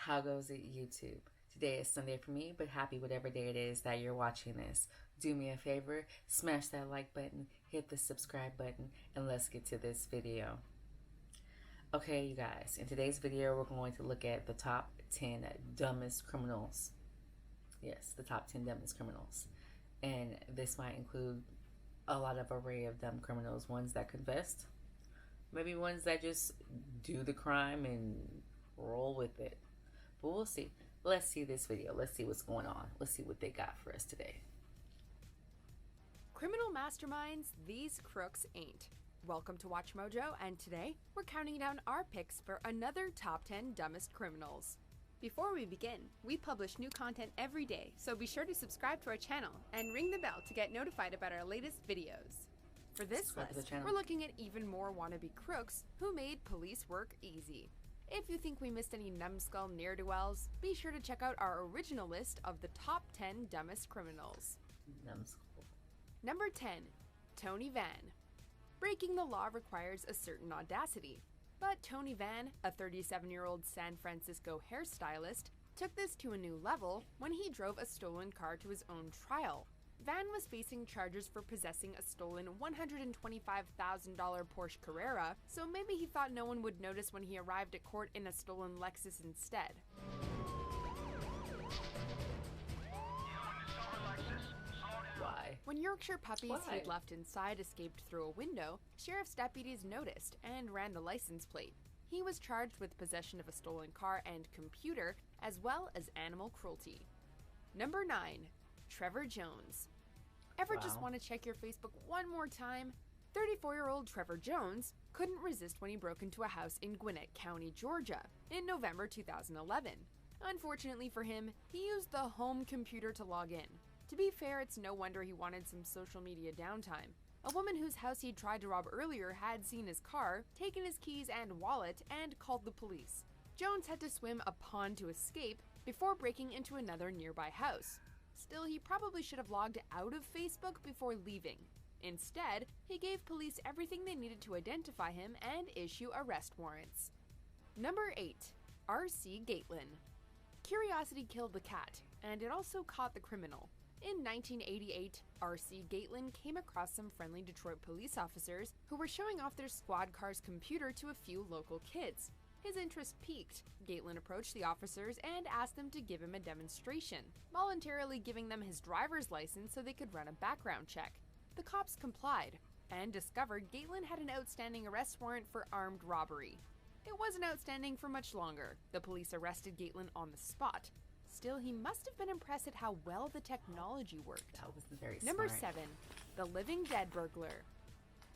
How goes it, YouTube? Today is Sunday for me, but happy whatever day it is that you're watching this. Do me a favor, smash that like button, hit the subscribe button, and let's get to this video. Okay, you guys, in today's video, we're going to look at the top 10 dumbest criminals. Yes, the top 10 dumbest criminals. And this might include a lot of array of dumb criminals, ones that confessed, maybe ones that just do the crime and roll with it. But we'll see. Let's see this video. Let's see what's going on. Let's see what they got for us today. Criminal masterminds, these crooks ain't. Welcome to Watch Mojo, and today we're counting down our picks for another top 10 dumbest criminals. Before we begin, we publish new content every day, so be sure to subscribe to our channel and ring the bell to get notified about our latest videos. For this list, we're looking at even more wannabe crooks who made police work easy. If you think we missed any numbskull ne'er-do-wells, be sure to check out our original list of the top 10 dumbest criminals. Numbskull. Number 10. Tony Van. Breaking the law requires a certain audacity, but Tony Van, a 37-year-old San Francisco hairstylist, took this to a new level when he drove a stolen car to his own trial. Van was facing charges for possessing a stolen $125,000 Porsche Carrera, so maybe he thought no one would notice when he arrived at court in a stolen Lexus instead. Why? When Yorkshire puppies he'd left inside escaped through a window, sheriff's deputies noticed and ran the license plate. He was charged with possession of a stolen car and computer, as well as animal cruelty. Number 9. Trevor Jones. Ever just want to check your Facebook one more time? 34-year-old Trevor Jones couldn't resist when he broke into a house in Gwinnett County, Georgia, in November 2011. Unfortunately for him, he used the home computer to log in. To be fair, it's no wonder he wanted some social media downtime. A woman whose house he'd tried to rob earlier had seen his car, taken his keys and wallet, and called the police. Jones had to swim a pond to escape before breaking into another nearby house. Still, he probably should have logged out of Facebook before leaving. Instead, he gave police everything they needed to identify him and issue arrest warrants. Number 8. R.C. Gatelin. Curiosity killed the cat, and it also caught the criminal. In 1988, R.C. Gatelin came across some friendly Detroit police officers who were showing off their squad car's computer to a few local kids. His interest piqued. Gatelin approached the officers and asked them to give him a demonstration, voluntarily giving them his driver's license so they could run a background check. The cops complied and discovered Gatelin had an outstanding arrest warrant for armed robbery. It wasn't outstanding for much longer. The police arrested Gatelin on the spot. Still, he must have been impressed at how well the technology worked. That was very Number smart. 7. The Living Dead Burglar.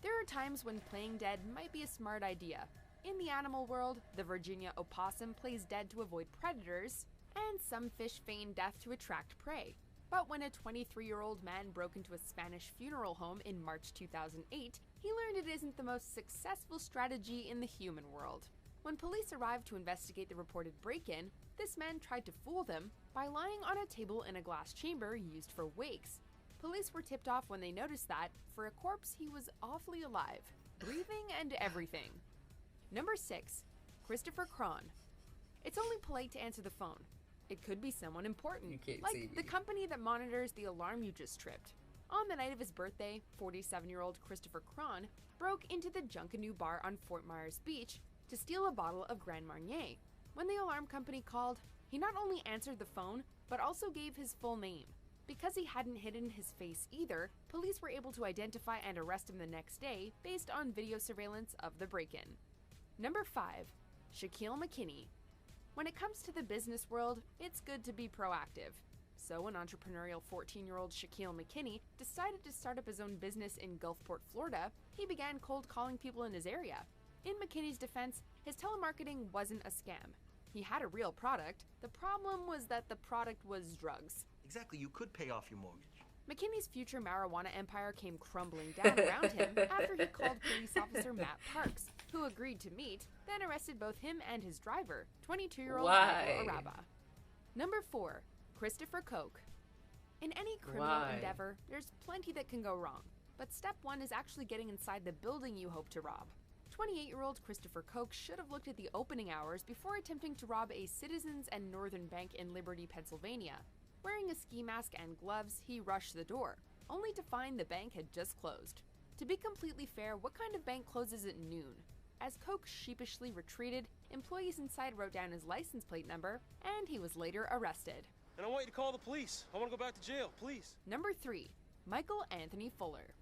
There are times when playing dead might be a smart idea. In the animal world, the Virginia opossum plays dead to avoid predators, and some fish feign death to attract prey. But when a 23-year-old man broke into a Spanish funeral home in March 2008, he learned it isn't the most successful strategy in the human world. When police arrived to investigate the reported break-in, this man tried to fool them by lying on a table in a glass chamber used for wakes. Police were tipped off when they noticed that, for a corpse, he was awfully alive, breathing and everything. Number 6. Christopher Kron. It's only polite to answer the phone. It could be someone important, like the company that monitors the alarm you just tripped. On the night of his birthday, 47-year-old Christopher Kron broke into the Junkanoo bar on Fort Myers Beach to steal a bottle of Grand Marnier. When the alarm company called, he not only answered the phone, but also gave his full name. Because he hadn't hidden his face either, police were able to identify and arrest him the next day based on video surveillance of the break-in. Number 5. Shaquille McKinney. When it comes to the business world, it's good to be proactive. So when entrepreneurial 14-year-old Shaquille McKinney decided to start up his own business in Gulfport, Florida, he began cold calling people in his area. In McKinney's defense, his telemarketing wasn't a scam. He had a real product. The problem was that the product was drugs. Exactly, you could pay off your mortgage. McKinney's future marijuana empire came crumbling down around him after he called police officer Matt Parks, who agreed to meet, then arrested both him and his driver, 22-year-old Michael Araba. Number 4. Christopher Koch. In any criminal endeavor, there's plenty that can go wrong, but step 1 is actually getting inside the building you hope to rob. 28-year-old Christopher Koch should have looked at the opening hours before attempting to rob a Citizens and Northern Bank in Liberty, Pennsylvania. Wearing a ski mask and gloves, he rushed the door, only to find the bank had just closed. To be completely fair, what kind of bank closes at noon? As Koch sheepishly retreated, employees inside wrote down his license plate number, and he was later arrested. And I want you to call the police. I want to go back to jail, please. Number 3. Michael Anthony Fuller.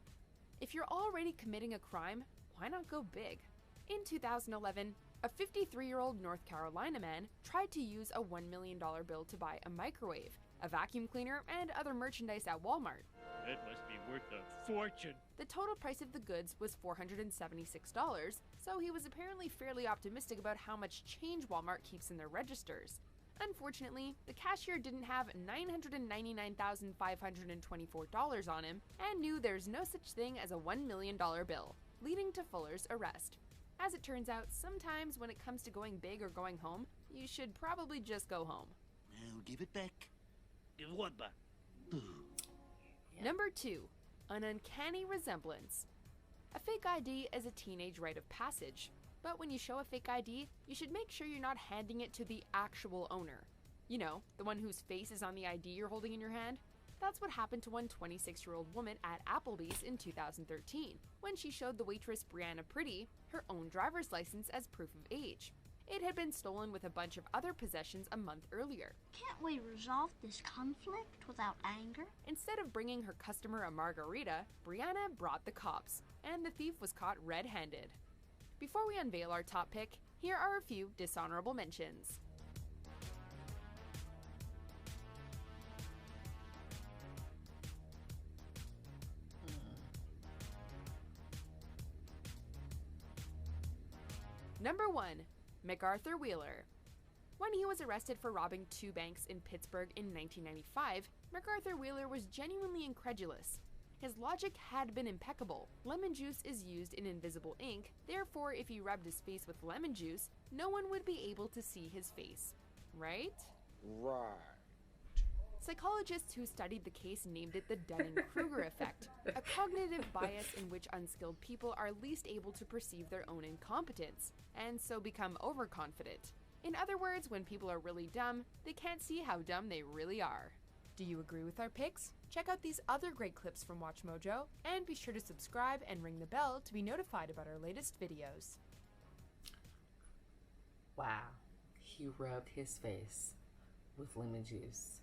If you're already committing a crime, why not go big? In 2011, a 53-year-old North Carolina man tried to use a $1 million bill to buy a microwave, a vacuum cleaner, and other merchandise at Walmart. That must be worth a fortune. The total price of the goods was $476, so he was apparently fairly optimistic about how much change Walmart keeps in their registers. Unfortunately, the cashier didn't have $999,524 on him and knew there's no such thing as a $1 million bill, leading to Fuller's arrest. As it turns out, sometimes when it comes to going big or going home, you should probably just go home. Now give it back. Give what back? Number 2. An Uncanny Resemblance. A fake ID is a teenage rite of passage, but when you show a fake ID, you should make sure you're not handing it to the actual owner. You know, the one whose face is on the ID you're holding in your hand? That's what happened to one 26-year-old woman at Applebee's in 2013, when she showed the waitress Brianna Pretty her own driver's license as proof of age. It had been stolen with a bunch of other possessions a month earlier. Can't we resolve this conflict without anger? Instead of bringing her customer a margarita, Brianna brought the cops, and the thief was caught red-handed. Before we unveil our top pick, here are a few dishonorable mentions. Number 1. McArthur Wheeler. When he was arrested for robbing 2 banks in Pittsburgh in 1995, McArthur Wheeler was genuinely incredulous. His logic had been impeccable. Lemon juice is used in invisible ink, therefore if he rubbed his face with lemon juice, no one would be able to see his face. Right? Right. Psychologists who studied the case named it the Dunning-Kruger effect, a cognitive bias in which unskilled people are least able to perceive their own incompetence, and so become overconfident. In other words, when people are really dumb, they can't see how dumb they really are. Do you agree with our picks? Check out these other great clips from Watch Mojo, and be sure to subscribe and ring the bell to be notified about our latest videos. Wow, he rubbed his face with lemon juice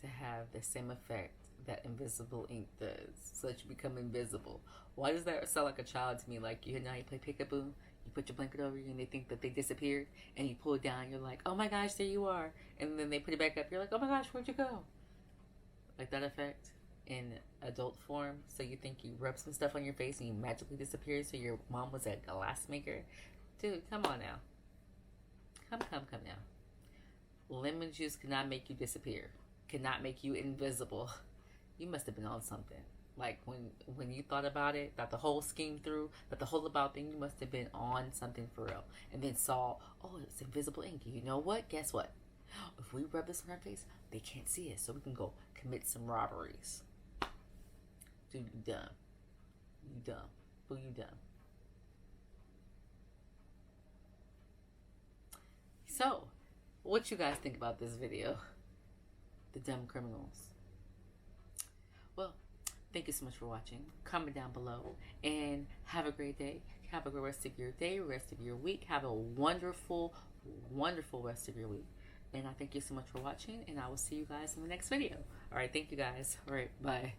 to have the same effect that invisible ink does, so that you become invisible. Why does that sound like a child to me? Like, you know how you play peekaboo? You put your blanket over you and they think that they disappeared, and you pull it down, you're like, oh my gosh, there you are. And then they put it back up, you're like, oh my gosh, where'd you go? Like that effect in adult form. So you think you rub some stuff on your face and you magically disappear, so your mom was a glass maker? Dude, come on now. Come now. Lemon juice cannot make you disappear. Cannot make you invisible. You must have been on something. Like when you thought about it, that the whole scheme through, that the whole about thing, you must have been on something for real. And then saw, oh, it's invisible ink. You know what? Guess what? If we rub this on our face, they can't see it, so we can go commit some robberies. Dude, you dumb. You dumb. Who you dumb? So, what you guys think about this video? The dumb criminals. Well, thank you so much for watching. Comment down below and have a great day. Have a great rest of your day, rest of your week. Have a wonderful, wonderful rest of your week. And I thank you so much for watching, and I will see you guys in the next video. All right, thank you guys. All right, bye.